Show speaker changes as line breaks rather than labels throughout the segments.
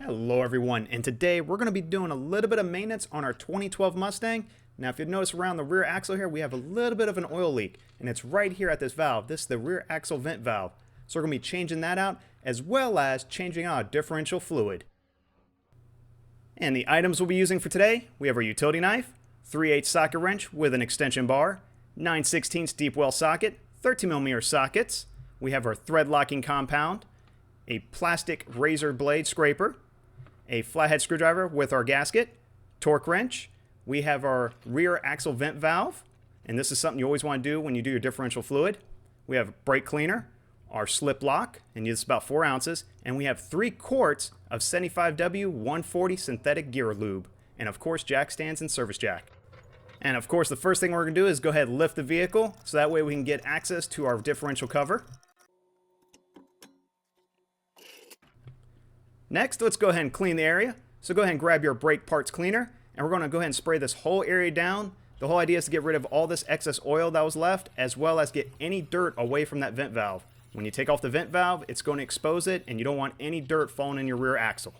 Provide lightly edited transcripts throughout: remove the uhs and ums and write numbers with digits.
Hello everyone, and today we're going to be doing a little bit of maintenance on our 2012 Mustang. Now if you notice around the rear axle here, we have a little bit of an oil leak, and it's right here at this valve. This is the rear axle vent valve. So we're going to be changing that out, as well as changing out differential fluid. And the items we'll be using for today, we have our utility knife, 3/8 socket wrench with an extension bar, 9/16 deep well socket, 13mm sockets. We have our thread locking compound, a plastic razor blade scraper, a flathead screwdriver with our gasket, torque wrench. We have our rear axle vent valve, and this is something you always want to do when you do your differential fluid. We have brake cleaner, our slip lock, and it's about 4 ounces, and we have 3 quarts of 75W 140 synthetic gear lube, and of course jack stands and service jack. And of course the first thing we're going to do is go ahead and lift the vehicle, so that way we can get access to our differential cover. Next, let's go ahead and clean the area. So go ahead and grab your brake parts cleaner, and we're going to go ahead and spray this whole area down. The whole idea is to get rid of all this excess oil that was left, as well as get any dirt away from that vent valve. When you take off the vent valve, it's going to expose it, and you don't want any dirt falling in your rear axle.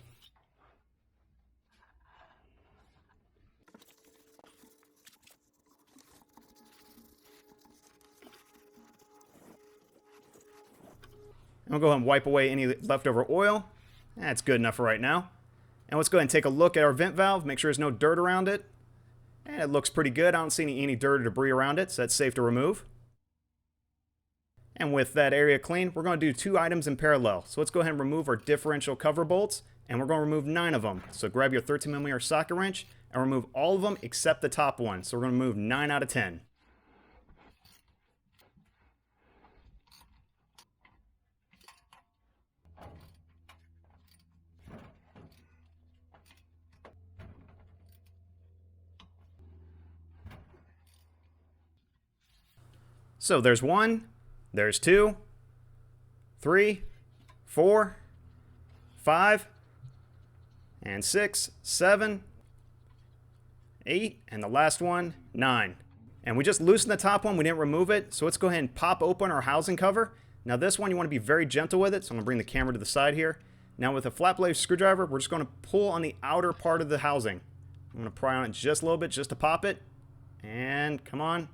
And we'll go ahead and wipe away any leftover oil. That's good enough for right now. And let's go ahead and take a look at our vent valve, make sure there's no dirt around it. And it looks pretty good. I don't see any dirt or debris around it, so that's safe to remove. And with that area clean, we're going to do 2 items in parallel. So let's go ahead and remove our differential cover bolts, and we're going to remove 9 of them. So grab your 13mm socket wrench and remove all of them except the top one. So we're going to remove 9 out of 10. So there's 1, there's 2, 3, 4, 5, and 6, 7, 8, and the last one, 9. And we just loosened the top one, we didn't remove it, so let's go ahead and pop open our housing cover. Now this one you want to be very gentle with it, so I'm going to bring the camera to the side here. Now with a flat blade screwdriver, we're just going to pull on the outer part of the housing. I'm going to pry on it just a little bit just to pop it. And come on.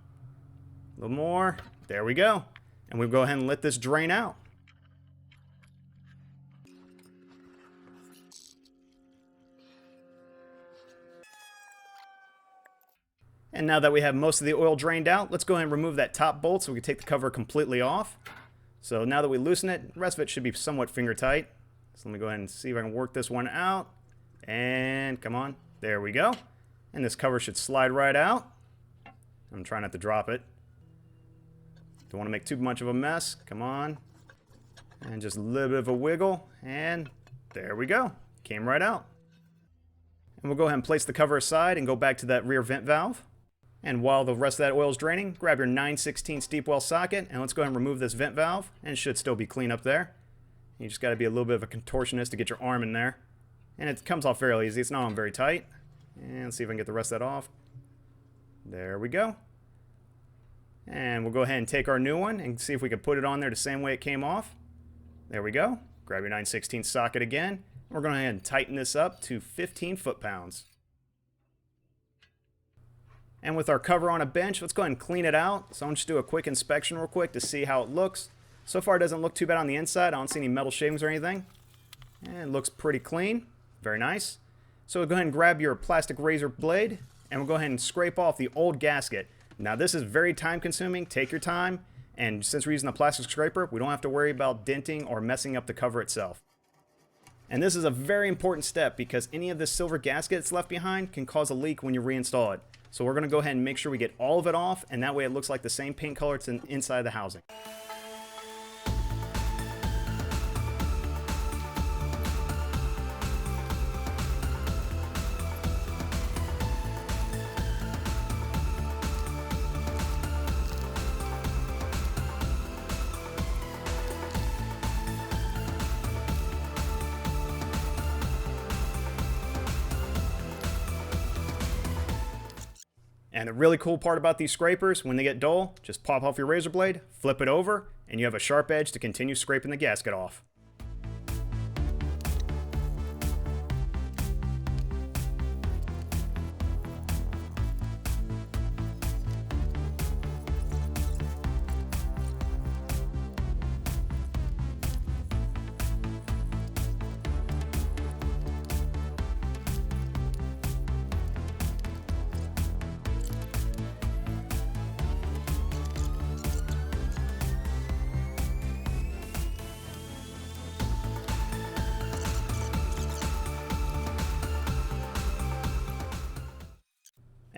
A little more. There we go. And we'll go ahead and let this drain out. And now that we have most of the oil drained out, let's go ahead and remove that top bolt so we can take the cover completely off. So now that we loosen it, the rest of it should be somewhat finger tight. So let me go ahead and see if I can work this one out. And come on. There we go. And this cover should slide right out. I'm trying not to drop it. Don't want to make too much of a mess. Come on. And just a little bit of a wiggle. And there we go. Came right out. And we'll go ahead and place the cover aside and go back to that rear vent valve. And while the rest of that oil is draining, grab your 9/16 deep well socket and let's go ahead and remove this vent valve. And it should still be clean up there. You just got to be a little bit of a contortionist to get your arm in there. And it comes off fairly easy. It's not very tight. And let's see if I can get the rest of that off. There we go. And we'll go ahead and take our new one and see if we can put it on there the same way it came off. There we go. Grab your 9/16 socket again. We're going to go ahead and tighten this up to 15 foot-pounds. And with our cover on a bench, let's go ahead and clean it out. So I'm just do a quick inspection real quick to see how it looks. So far it doesn't look too bad on the inside. I don't see any metal shavings or anything. And it looks pretty clean. Very nice. So we'll go ahead and grab your plastic razor blade and we'll go ahead and scrape off the old gasket. Now this is very time consuming, take your time, and since we're using the plastic scraper, we don't have to worry about denting or messing up the cover itself. And this is a very important step because any of this silver gasket that's left behind can cause a leak when you reinstall it. So we're going to go ahead and make sure we get all of it off, and that way it looks like the same paint color it's inside the housing. And the really cool part about these scrapers, when they get dull, just pop off your razor blade, flip it over, and you have a sharp edge to continue scraping the gasket off.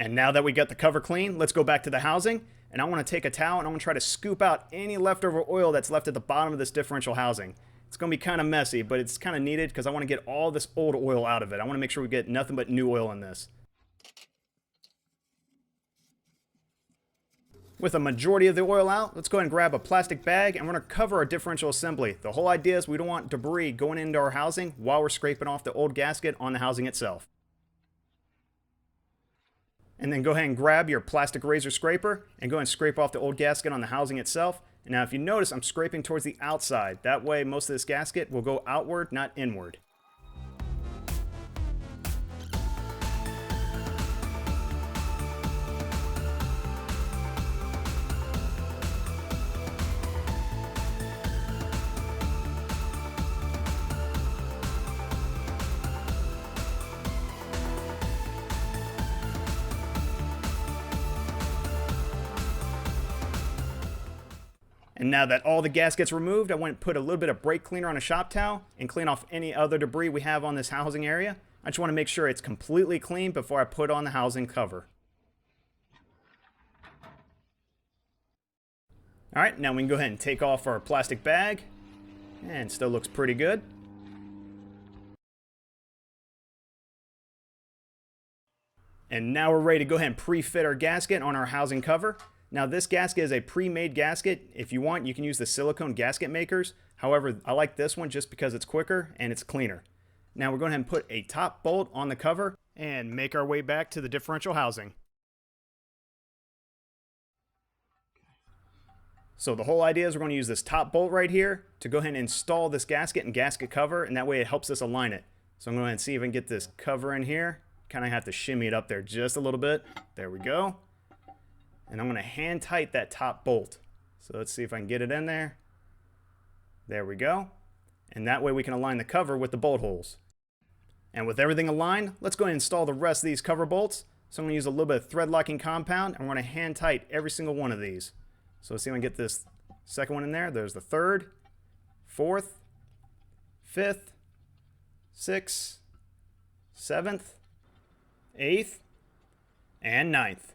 And now that we got the cover clean, let's go back to the housing. And I want to take a towel and I want to try to scoop out any leftover oil that's left at the bottom of this differential housing. It's going to be kind of messy, but it's kind of needed because I want to get all this old oil out of it. I want to make sure we get nothing but new oil in this. With a majority of the oil out, let's go ahead and grab a plastic bag and we're going to cover our differential assembly. The whole idea is we don't want debris going into our housing while we're scraping off the old gasket on the housing itself. And then go ahead and grab your plastic razor scraper and go ahead and scrape off the old gasket on the housing itself. And now if you notice, I'm scraping towards the outside. That way most of this gasket will go outward, not inward. And now that all the gasket's removed, I went and put a little bit of brake cleaner on a shop towel and clean off any other debris we have on this housing area. I just want to make sure it's completely clean before I put on the housing cover. Alright, now we can go ahead and take off our plastic bag. And still looks pretty good. And now we're ready to go ahead and pre-fit our gasket on our housing cover. Now this gasket is a pre-made gasket. If you want, you can use the silicone gasket makers. However, I like this one just because it's quicker and it's cleaner. Now we're going to put a top bolt on the cover and make our way back to the differential housing. So the whole idea is we're going to use this top bolt right here to go ahead and install this gasket and gasket cover, and that way it helps us align it. So I'm going to go ahead and see if I can get this cover in here. Kind of have to shimmy it up there just a little bit. There we go. And I'm going to hand tight that top bolt. So let's see if I can get it in there. There we go. And that way we can align the cover with the bolt holes. And with everything aligned, let's go ahead and install the rest of these cover bolts. So I'm going to use a little bit of thread locking compound, and I'm going to hand tight every single one of these. So let's see if I can get this second one in there. There's the third, fourth, fifth, sixth, seventh, eighth, and ninth.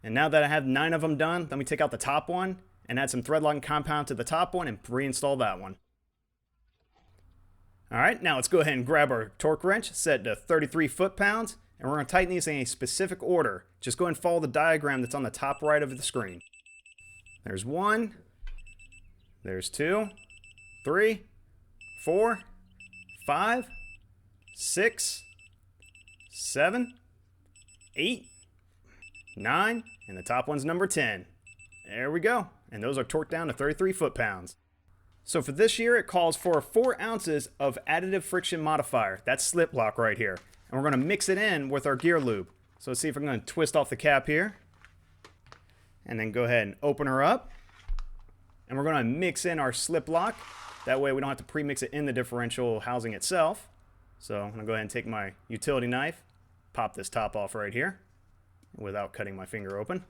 And now that I have 9 of them done, let me take out the top one and add some thread locking compound to the top one and reinstall that one. Alright, now let's go ahead and grab our torque wrench, set to 33 foot-pounds, and we're going to tighten these in a specific order. Just go ahead and follow the diagram that's on the top right of the screen. There's 1, there's 2, 3, 4, 5, 6, 7, 8, 9, and the top one's number 10. There we go. And those are torqued down to 33 foot-pounds. So for this year, it calls for 4 ounces of additive friction modifier. That's slip lock right here. And we're going to mix it in with our gear lube. So let's see if I'm going to twist off the cap here. And then go ahead and open her up. And we're going to mix in our slip lock. That way we don't have to pre-mix it in the differential housing itself. So I'm going to go ahead and take my utility knife, pop this top off right here without cutting my finger open.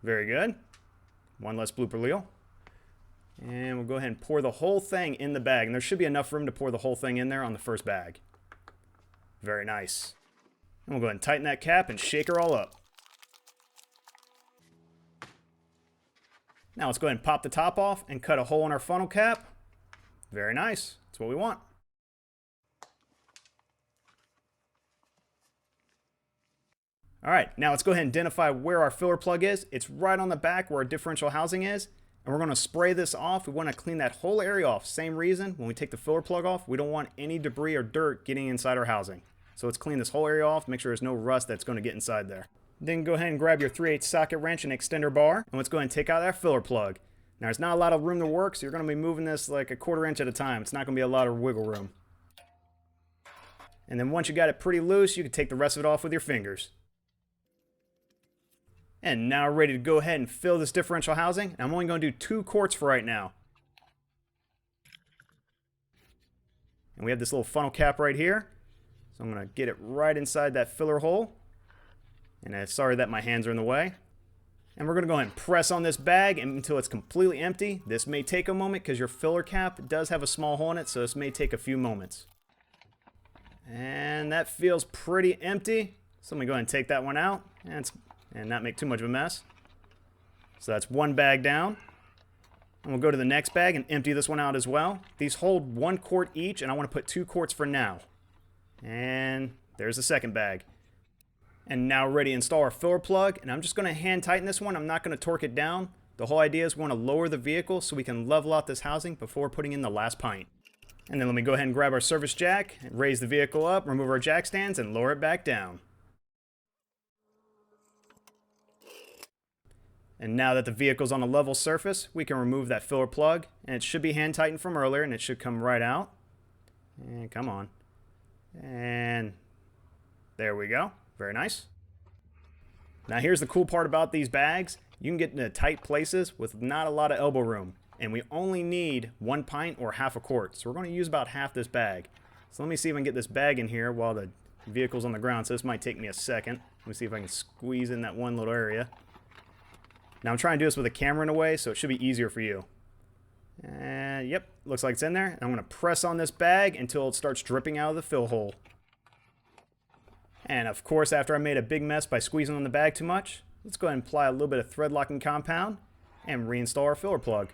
Very good. One less blooper reel. And we'll go ahead and pour the whole thing in the bag. And there should be enough room to pour the whole thing in there on the first bag. Very nice. And we'll go ahead and tighten that cap and shake her all up. Now let's go ahead and pop the top off and cut a hole in our funnel cap. Very nice. That's what we want. Alright, now let's go ahead and identify where our filler plug is. It's right on the back where our differential housing is. And we're going to spray this off. We want to clean that whole area off. Same reason, when we take the filler plug off, we don't want any debris or dirt getting inside our housing. So let's clean this whole area off, make sure there's no rust that's going to get inside there. Then go ahead and grab your 3/8 socket wrench and extender bar. And let's go ahead and take out that filler plug. Now there's not a lot of room to work, so you're going to be moving this like a 1/4 inch at a time. It's not going to be a lot of wiggle room. And then once you got it pretty loose, you can take the rest of it off with your fingers. And now we're ready to go ahead and fill this differential housing. And I'm only going to do 2 quarts for right now. And we have this little funnel cap right here. So I'm going to get it right inside that filler hole. And I'm sorry that my hands are in the way. And we're going to go ahead and press on this bag until it's completely empty. This may take a moment because your filler cap does have a small hole in it, so this may take a few moments. And that feels pretty empty. So let me go ahead and take that one out and not make too much of a mess. So that's one bag down. And we'll go to the next bag and empty this one out as well. These hold 1 quart each, and I want to put 2 quarts for now. And there's the second bag. And now ready to install our filler plug, and I'm just going to hand tighten this one. I'm not going to torque it down. The whole idea is we want to lower the vehicle so we can level out this housing before putting in the last pint. And then let me go ahead and grab our service jack, and raise the vehicle up, remove our jack stands, and lower it back down. And now that the vehicle's on a level surface, we can remove that filler plug, and it should be hand tightened from earlier, and it should come right out. And come on. And there we go. Very nice. Now here's the cool part about these bags. You can get into tight places with not a lot of elbow room, and we only need 1 pint or half a quart. So we're going to use about half this bag. So let me see if I can get this bag in here while the vehicle's on the ground. So this might take me a second. Let me see if I can squeeze in that one little area. Now I'm trying to do this with a camera in a way, so it should be easier for you. And yep, looks like it's in there. And I'm going to press on this bag until it starts dripping out of the fill hole. And of course, after I made a big mess by squeezing on the bag too much, let's go ahead and apply a little bit of thread locking compound and reinstall our filler plug.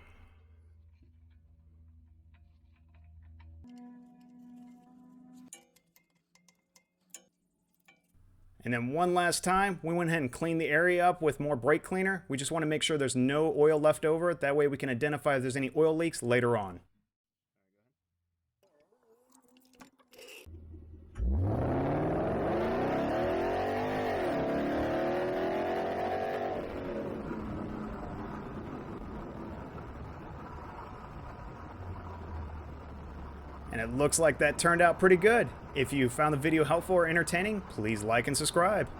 And then one last time, we went ahead and cleaned the area up with more brake cleaner. We just want to make sure there's no oil left over. That way we can identify if there's any oil leaks later on. And it looks like that turned out pretty good. If you found the video helpful or entertaining, please like and subscribe.